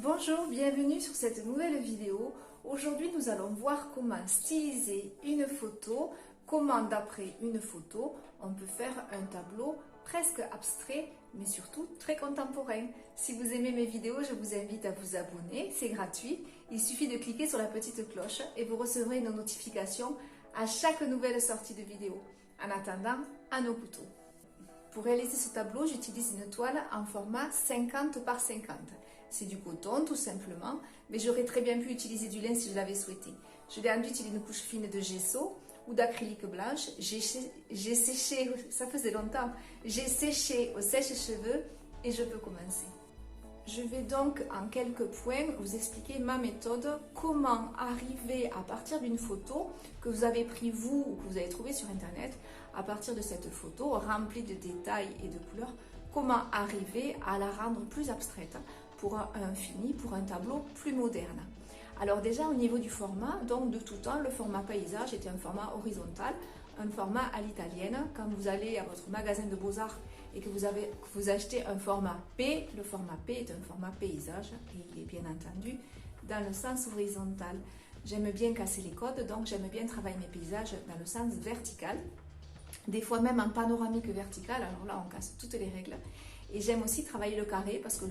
Bonjour, bienvenue sur cette nouvelle vidéo. Aujourd'hui, nous allons voir comment styliser une photo, comment d'après une photo, on peut faire un tableau presque abstrait, mais surtout très contemporain. Si vous aimez mes vidéos, je vous invite à vous abonner, c'est gratuit. Il suffit de cliquer sur la petite cloche et vous recevrez une notification à chaque nouvelle sortie de vidéo. En attendant, à nos couteaux. Pour réaliser ce tableau, j'utilise une toile en format 50 par 50. C'est du coton tout simplement, mais j'aurais très bien pu utiliser du lin si je l'avais souhaité. Je l'ai enduit une couche fine de gesso ou d'acrylique blanche. J'ai séché, ça faisait longtemps, j'ai séché au sèche-cheveux et je peux commencer. Je vais donc en quelques points vous expliquer ma méthode, comment arriver à partir d'une photo que vous avez pris vous ou que vous avez trouvée sur internet, à partir de cette photo remplie de détails et de couleurs, comment arriver à la rendre plus abstraite pour un fini, pour un tableau plus moderne. Alors déjà au niveau du format, donc de tout temps, le format paysage était un format horizontal, un format à l'italienne. Quand vous allez à votre magasin de beaux-arts et que vous achetez un format P, le format P est un format paysage et il est bien entendu dans le sens horizontal. J'aime bien casser les codes, donc j'aime bien travailler mes paysages dans le sens vertical, des fois même en panoramique vertical, alors là on casse toutes les règles. Et j'aime aussi travailler le carré parce que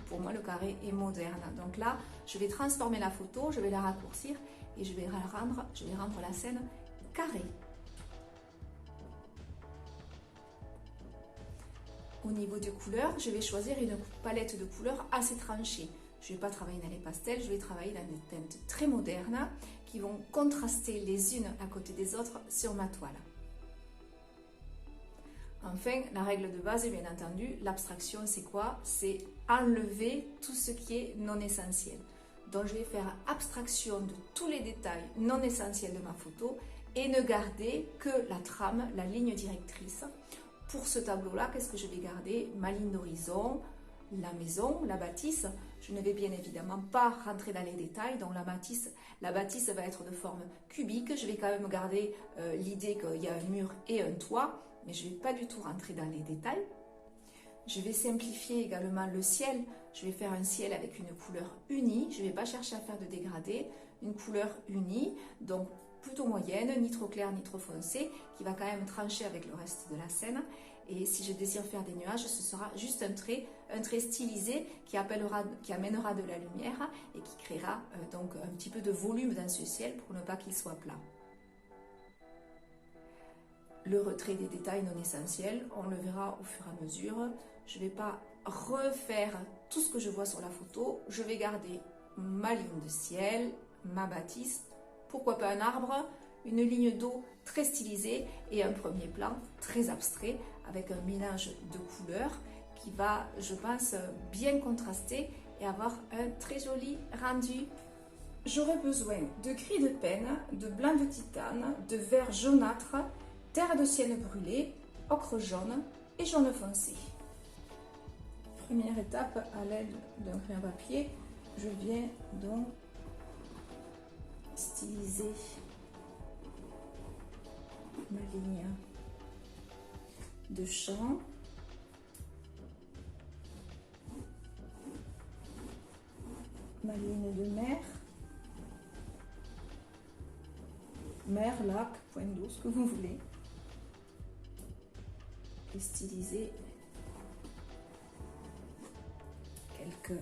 pour moi le carré est moderne. Donc là, je vais transformer la photo, je vais la raccourcir et je vais rendre la scène carrée. Au niveau des couleurs, je vais choisir une palette de couleurs assez tranchée. Je ne vais pas travailler dans les pastels, je vais travailler dans des teintes très modernes qui vont contraster les unes à côté des autres sur ma toile. Enfin, la règle de base, bien entendu, l'abstraction, c'est quoi? C'est enlever tout ce qui est non essentiel. Donc, je vais faire abstraction de tous les détails non essentiels de ma photo et ne garder que la trame, la ligne directrice. Pour ce tableau-là, qu'est-ce que je vais garder? Ma ligne d'horizon, la maison, la bâtisse. Je ne vais bien évidemment pas rentrer dans les détails. Donc, la bâtisse va être de forme cubique. Je vais quand même garder l'idée qu'il y a un mur et un toit, mais je ne vais pas du tout rentrer dans les détails. Je vais simplifier également le ciel. Je vais faire un ciel avec une couleur unie. Je ne vais pas chercher à faire de dégradé. Une couleur unie, donc plutôt moyenne, ni trop claire ni trop foncée, qui va quand même trancher avec le reste de la scène. Et si je désire faire des nuages, ce sera juste un trait stylisé qui amènera de la lumière et qui créera donc un petit peu de volume dans ce ciel pour ne pas qu'il soit plat. Le retrait des détails non essentiels, on le verra au fur et à mesure. Je ne vais pas refaire tout ce que je vois sur la photo. Je vais garder ma ligne de ciel, ma bâtisse, pourquoi pas un arbre, une ligne d'eau très stylisée et un premier plan très abstrait avec un mélange de couleurs qui va, je pense, bien contraster et avoir un très joli rendu. J'aurai besoin de gris de penne, de blanc de titane, de vert jaunâtre, terre de ciel brûlé, ocre jaune et jaune foncé. Première étape, à l'aide d'un crayon papier, je viens donc styliser ma ligne de champ. Ma ligne de mer, lac, point d'eau, ce que vous voulez. Et styliser quelques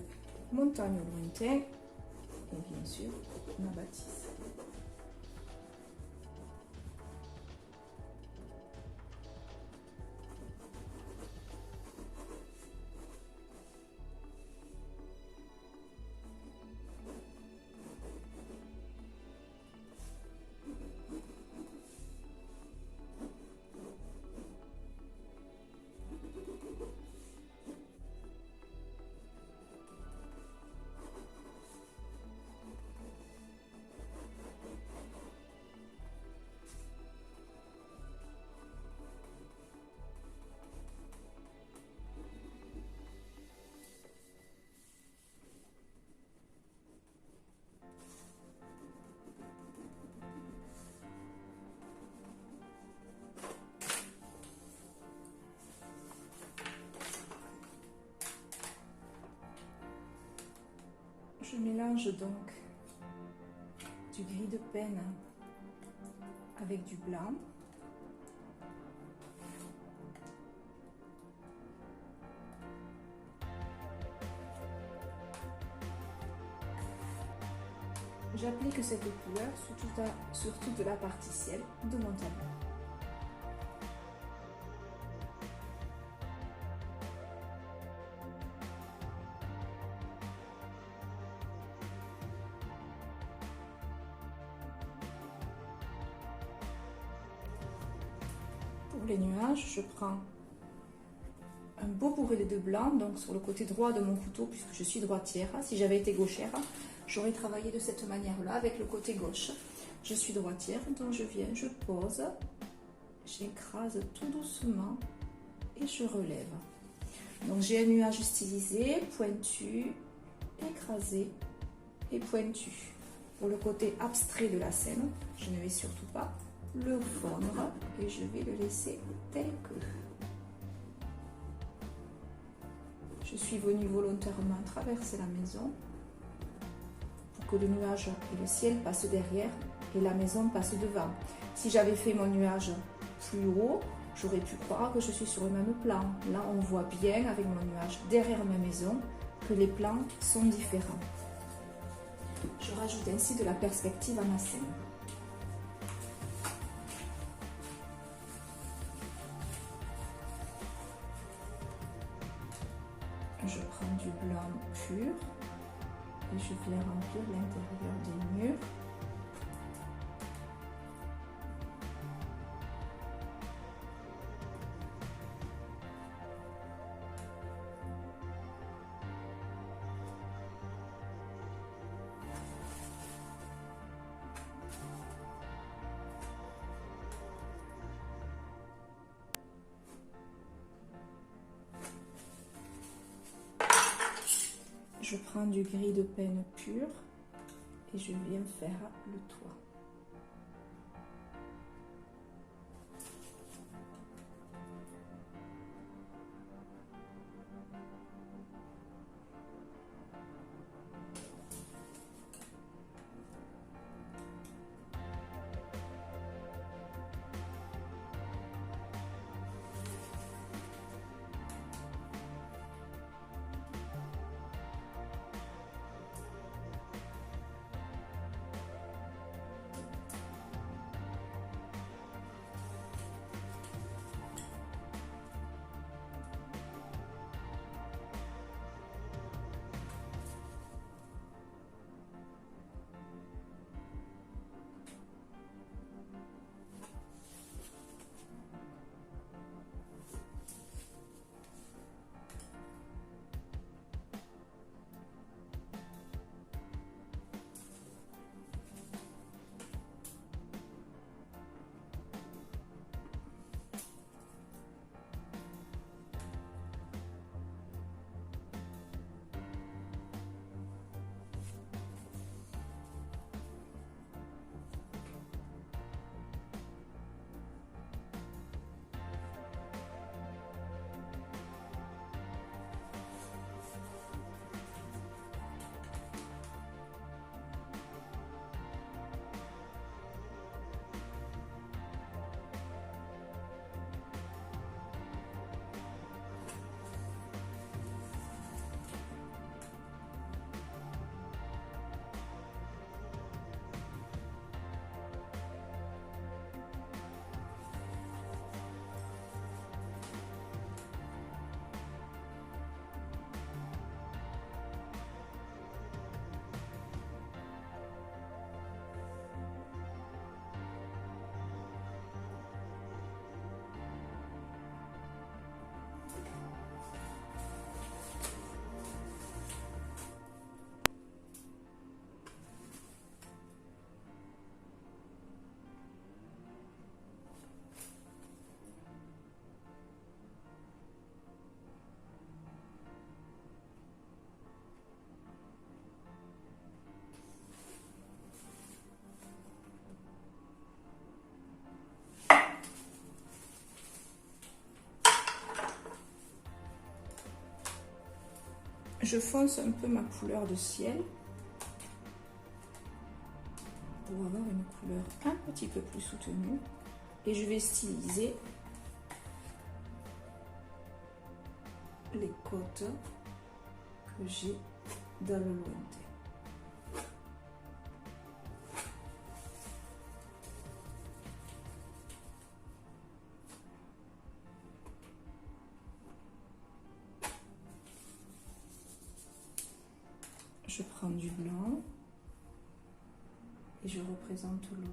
montagnes au lointain et bien sûr ma bâtisse. mélange donc du gris de peine avec du blanc. J'applique cette couleur sur toute la partie ciel de mon tableau. Pour les nuages, je prends un beau bourrelet de blanc, donc sur le côté droit de mon couteau, puisque je suis droitière. Si j'avais été gauchère, j'aurais travaillé de cette manière-là, avec le côté gauche. Je suis droitière, donc je viens, je pose, j'écrase tout doucement et je relève. Donc j'ai un nuage stylisé, pointu, écrasé et pointu. Pour le côté abstrait de la scène, je ne vais surtout pas le fondre et je vais le laisser tel que. Je suis venue volontairement traverser la maison pour que le nuage et le ciel passent derrière et la maison passe devant. Si j'avais fait mon nuage plus haut, j'aurais pu croire que je suis sur le même plan. Là, on voit bien avec mon nuage derrière ma maison que les plans sont différents. Je rajoute ainsi de la perspective à ma scène. Je prends du blanc pur et je viens remplir l'intérieur des murs. Je prends du gris de peine pur et je viens faire le toit. Je fonce un peu ma couleur de ciel pour avoir une couleur un petit peu plus soutenue. Et je vais styliser les côtes que j'ai dans le lointain. Je prends du blanc et je représente l'eau.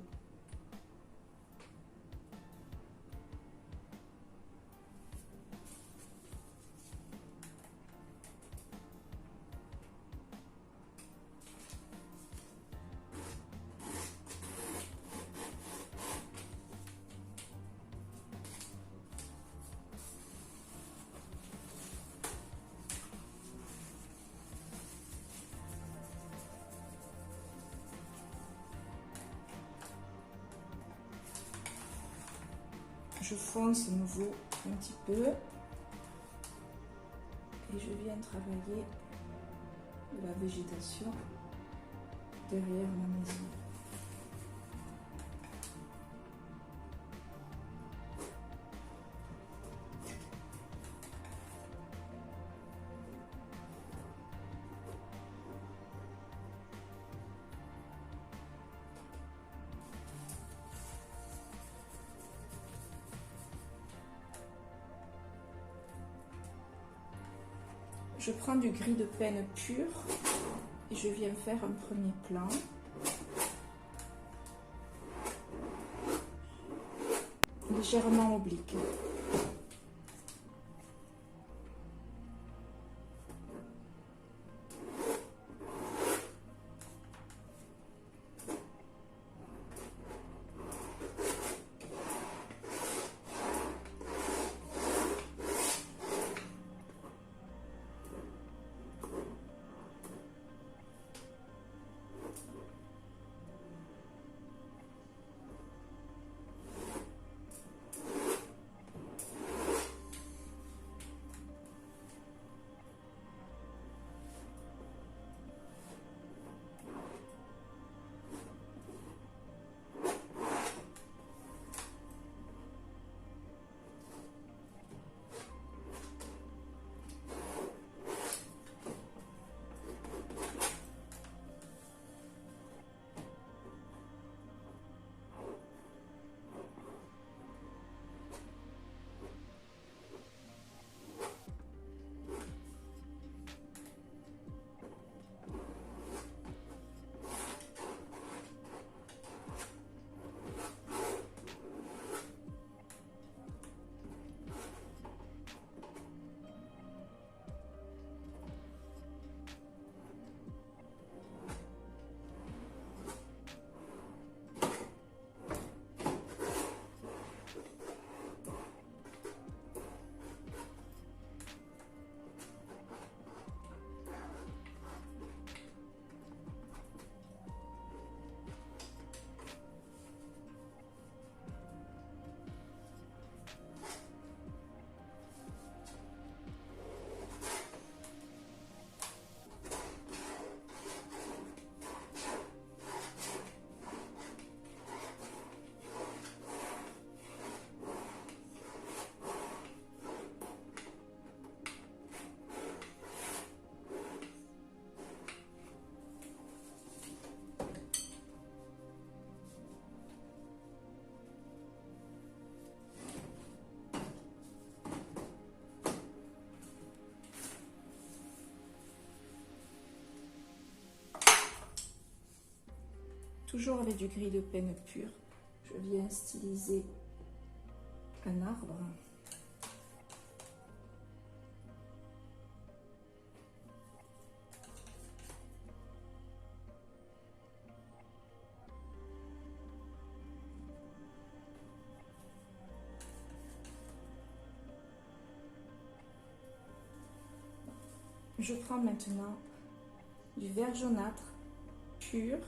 Je fonce à nouveau un petit peu et je viens travailler de la végétation derrière ma maison. Je prends du gris de penne pur et je viens faire un premier plan. Légèrement oblique. Toujours avec du gris de penne pur, je viens styliser un arbre. Je prends maintenant du vert jaunâtre pur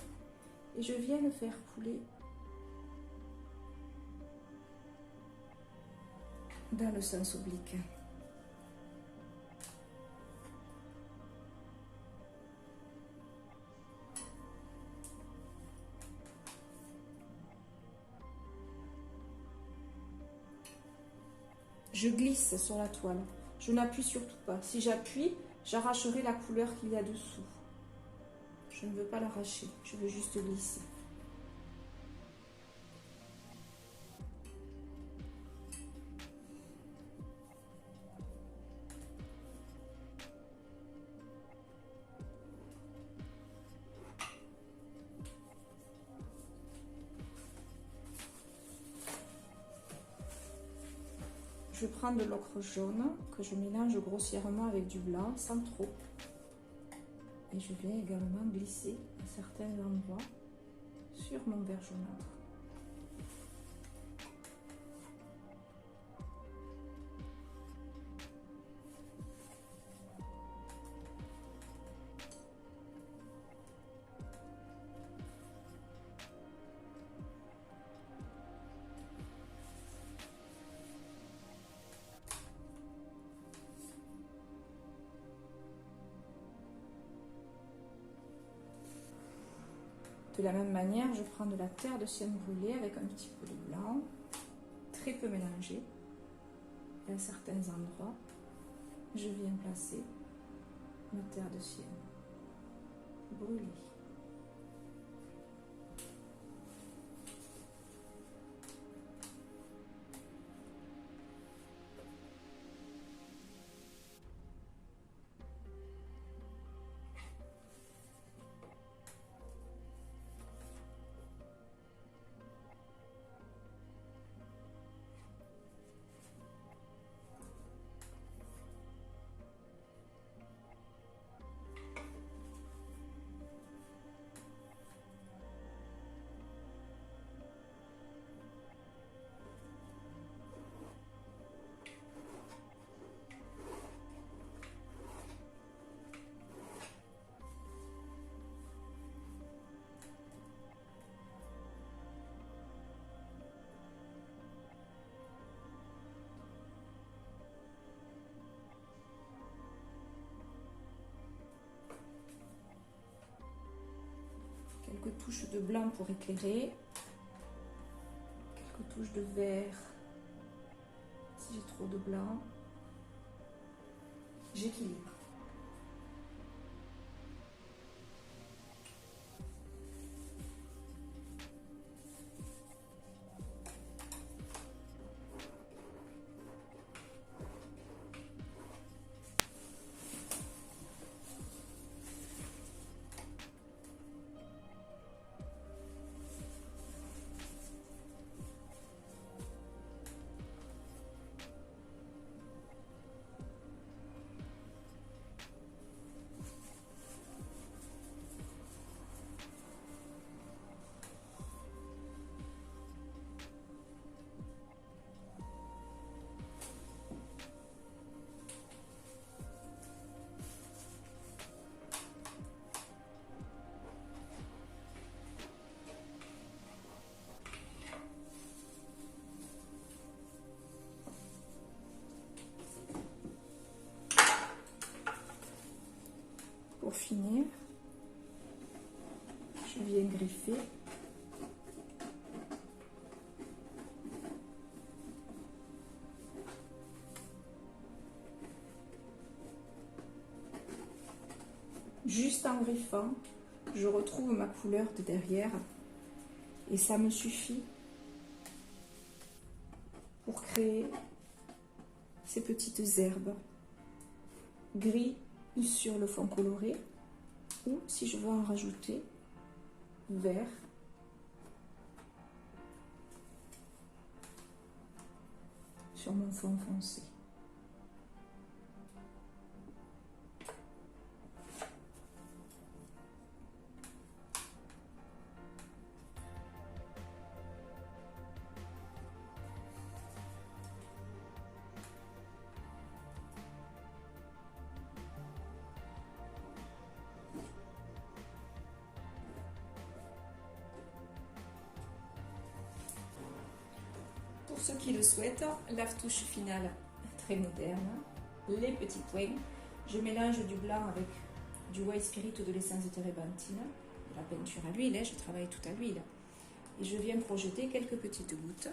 et je viens le faire couler dans le sens oblique. je glisse sur la toile. Je n'appuie surtout pas. Si j'appuie, j'arracherai la couleur qu'il y a dessous. Je ne veux pas l'arracher, je veux juste glisser. Je prends de l'ocre jaune que je mélange grossièrement avec du blanc, sans trop. Et je viens également glisser à certains endroits sur mon vert jaunâtre. De la même manière, je prends de la terre de sienne brûlée avec un petit peu de blanc, très peu mélangé. Et à certains endroits, je viens placer ma terre de sienne brûlée. Quelques touches de blanc pour éclairer, quelques touches de vert si j'ai trop de blanc. J'équilibre. Pour finir, je viens griffer. Juste en griffant, je retrouve ma couleur de derrière et ça me suffit pour créer ces petites herbes gris sur le fond coloré, ou si je veux en rajouter, vert. Sur mon fond foncé. Pour ceux qui le souhaitent, la touche finale très moderne, les petits points. Je mélange du blanc avec du white spirit ou de l'essence de térébenthine, de la peinture à l'huile, je travaille tout à l'huile. Et je viens projeter quelques petites gouttes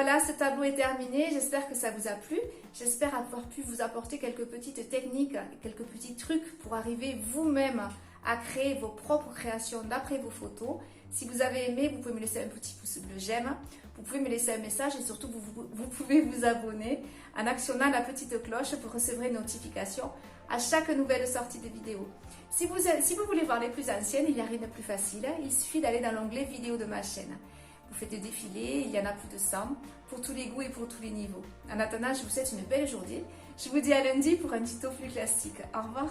Voilà, ce tableau est terminé. J'espère que ça vous a plu. J'espère avoir pu vous apporter quelques petites techniques, quelques petits trucs pour arriver vous-même à créer vos propres créations d'après vos photos. Si vous avez aimé, vous pouvez me laisser un petit pouce bleu j'aime. Vous pouvez me laisser un message et surtout vous pouvez vous abonner en actionnant la petite cloche pour recevoir une notification à chaque nouvelle sortie de vidéo. Si vous voulez voir les plus anciennes, il n'y a rien de plus facile. Il suffit d'aller dans l'onglet vidéo de ma chaîne. Vous faites défiler, il y en a plus de 100 pour tous les goûts et pour tous les niveaux. En attendant, je vous souhaite une belle journée. Je vous dis à lundi pour un tuto plus classique. Au revoir.